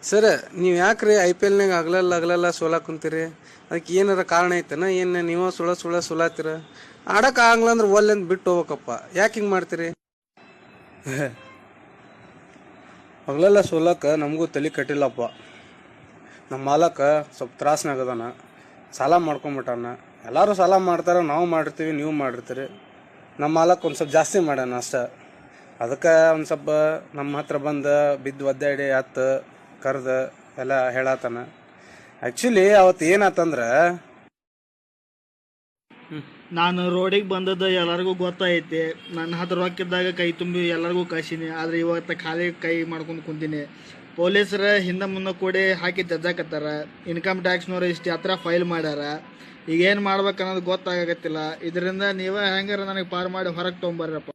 Sir ನೀವು ಯಾಕ್ರಿ IPL-ನಾಗ ಹಗಲೆಲ್ಲ ಸೋಲಾಕ್ ಕುಂತೀರಿ? ಅದಕ್ಕೆ ಏನಾರ ಕಾರಣ ಐತನ? ಏನು ನೀವು ಸುಳಾತೀರ? ಆಡಕ್ಕೆ ಆಗಲ್ಲ ಅಂದ್ರೆ ಒಲ್ಲೆಂದು ಬಿಟ್ಟು ಹೋಗ್ಬೇಕಪ್ಪ. ಯಾಕೆ ಹಿಂಗೆ ಮಾಡ್ತೀರಿ? ಹಗಲೆಲ್ಲ ಸೋಲಾಕ ನಮಗೂ ತಲೆ ಕಟ್ಟಿಲ್ಲಪ್ಪ. ನಮ್ಮ ಮಾಲಕ ಸ್ವಲ್ಪ ತ್ರಾಸ್ನಾಗದಾನ, ಸಾಲ ಮಾಡ್ಕೊಂಬಿಟ್ಟಾನ. ಎಲ್ಲರೂ ಸಾಲ ಮಾಡ್ತಾರೆ, ನಾವು ಮಾಡಿರ್ತೀವಿ, ನೀವು ಮಾಡಿರ್ತೀರಿ. ನಮ್ಮ ಮಾಲಕ್ ಒಂದು ಸ್ವಲ್ಪ ಜಾಸ್ತಿ ಮಾಡ್ಯಾನ ಅಷ್ಟೆ. ಅದಕ್ಕೆ ಒಂದು ಸ್ವಲ್ಪ ನಮ್ಮ ಹತ್ರ ಬಂದು ಬಿದ್ದು ಒದ್ದಾಡಿ ಕರೆದು ಎಲ್ಲ ಹೇಳತ್ತಾನ. ಆ್ಯಕ್ಚುಲಿ ಅವತ್ತು ಏನಾತಂದ್ರೆ, ನಾನು ರೋಡಿಗೆ ಬಂದದ್ದು ಎಲ್ಲರಿಗೂ ಗೊತ್ತೈತಿ. ನನ್ನ ಹತ್ರ ರೊಕ್ಕಿದ್ದಾಗ ಕೈ ತುಂಬಿ ಎಲ್ಲರಿಗೂ ಕಳ್ಸೀನಿ. ಆದರೆ ಇವತ್ತು ಖಾಲಿ ಕೈ ಮಾಡ್ಕೊಂಡು ಕುಂತೀನಿ. ಪೊಲೀಸರ ಹಿಂದೆ ಮುಂದೆ ಕೂಡಿ ಹಾಕಿ ಜಜ್ಜಾಕತ್ತಾರ. ಇನ್ಕಮ್ ಟ್ಯಾಕ್ಸ್ನವ್ರು ಇಷ್ಟು ಹತ್ರ ಫೈಲ್ ಮಾಡ್ಯಾರ. ಈಗ ಏನು ಮಾಡ್ಬೇಕು ಅನ್ನೋದು ಗೊತ್ತಾಗತ್ತಿಲ್ಲ. ಇದರಿಂದ ನೀವೇ ಹೆಂಗಾರ ನನಗೆ ಪಾರು ಮಾಡಿ ಹೊರಗೆ ತೊಗೊಂಬರ್ರಪ್ಪ.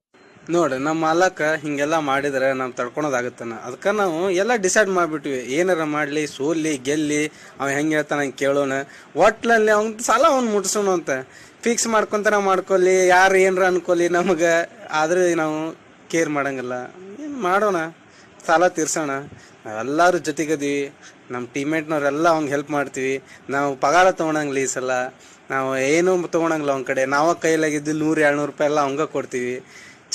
ನೋಡಿ ನಮ್ಮ ಮಾಲಕ ಹಿಂಗೆಲ್ಲ ಮಾಡಿದ್ರೆ ನಾವು ತಡ್ಕೊಳೋದಾಗತ್ತಾನ. ಅದಕ್ಕೆ ನಾವು ಎಲ್ಲ ಡಿಸೈಡ್ ಮಾಡಿಬಿಟ್ವಿ, ಏನಾರ ಮಾಡಲಿ, ಸೋಲ್ಲಿ ಗೆಲ್ಲಿ, ಅವ ಹೆಂಗೆ ಹೇಳ್ತಾನೆ ಹಂಗೆ ಕೇಳೋಣ. ಒಟ್ಲಲ್ಲಿ ಅವ್ನ ಸಾಲ ಅವ್ನು ಮುಟ್ಸೋಣ ಅಂತ ಫಿಕ್ಸ್ ಮಾಡ್ಕೊತಾನ ಮಾಡ್ಕೊಲಿ, ಯಾರು ಏನರ ಅನ್ಕೊಲಿ ನಮಗೆ. ಆದರೆ ನಾವು ಕೇರ್ ಮಾಡಂಗಿಲ್ಲ. ಏನು ಮಾಡೋಣ, ಸಾಲ ತೀರ್ಸೋಣ. ನಾವೆಲ್ಲರೂ ಜೊತೆಗದೀವಿ. ನಮ್ಮ ಟೀಮ್ಮೇಟ್ನವ್ರೆಲ್ಲ ಅವ್ನಿಗೆ ಹೆಲ್ಪ್ ಮಾಡ್ತೀವಿ. ನಾವು ಪಗಾರ ತೊಗೊಳಂಗಿಲ್ಲ ಈ ಸಲ. ನಾವು ಏನೂ ತೊಗೊಳಂಗಿಲ್ಲ ಅವ್ನ ಕಡೆ. ನಾವೇ ಕೈಲಾಗಿದ್ದು 100-200 ರೂಪಾಯಿ ಎಲ್ಲ ಅವಂಗೆ ಕೊಡ್ತೀವಿ.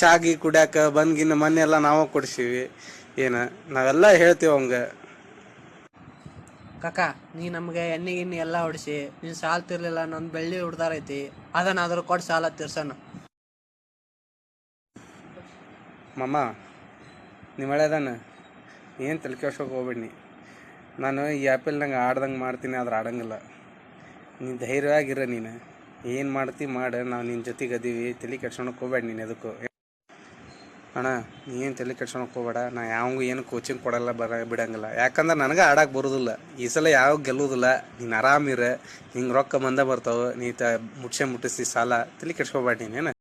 ಚಾಗಿ ಕುಡ್ಯಾಕ ಬಂದ್ಗಿನ್ನ ಮೊನ್ನೆ ಎಲ್ಲ ನಾವೇ ಕೊಡ್ಸೀವಿ. ನಾವೆಲ್ಲ ಹೇಳ್ತೀವಿ ಅವಂಗೆ. ಕಾಕ, ನೀ ನಮಗೆ ಎಣ್ಣೆ ಗಿಣ್ಣೆ ಎಲ್ಲ ಹೊಡಿಸಿ ನೀನು ಸಾಲ ತೀರ್ಲಿಲ್ಲ. ನನ್ನ ಬೆಳ್ಳಿ ಹುಡ್ದಾರೈತಿ, ಅದನ್ನಾದ್ರೂ ಕೊಟ್ಟು ಸಾಲ ತೀರ್ಸೋಣ. ಮಮ್ಮ, ನೀವು ಒಳ್ಳೆದಾನ, ಏನು ತಲೆ ಕೆಡ್ಸೋಕೆ ಹೋಗ್ಬೇಡಿ. ನಾನು ಈ IPL-ನಾಗ ಆಡ್ದಂಗೆ ಮಾಡ್ತೀನಿ, ಆದ್ರೆ ಆಡಂಗಿಲ್ಲ. ನೀನು ಧೈರ್ಯವಾಗಿರ. ನೀನು ಏನು ಮಾಡ್ತಿ ಮಾಡು, ನಾವು ನಿನ್ನ ಜೊತೆಗೆ ಅದೀವಿ. ತಲೆ ಕೆಡ್ಸೋಣಕ್ಕೆ ಹೋಗ್ಬೇಡ ನೀನು ಎದಕ್ಕೂ. ಅಣ್ಣ, ನೀನು ತಲೆ ಕೆಡ್ಸೋಣಕ್ಕೆ ಹೋಗ್ಬೇಡ. ನಾ ಯಾವಂಗೂ ಏನು ಕೋಚಿಂಗ್ ಕೊಡಲ್ಲ, ಬಿಡಂಗಿಲ್ಲ. ಯಾಕಂದ್ರೆ ನನಗೆ ಆಡಕ್ಕೆ ಬರೋದಿಲ್ಲ. ಈ ಸಲ ಯಾವ ಗೆಲ್ಲೋದಿಲ್ಲ. ನೀನು ಆರಾಮಿರ, ಹಿಂಗೆ ರೊಕ್ಕ ಬಂದ ಬರ್ತಾವೆ. ನೀ ಮುಟ್ಟಿಸಿ ಸಾಲ. ತಲೆ ಕೆಡ್ಸ್ಕೊಬೇಡ ನೀನೇನು.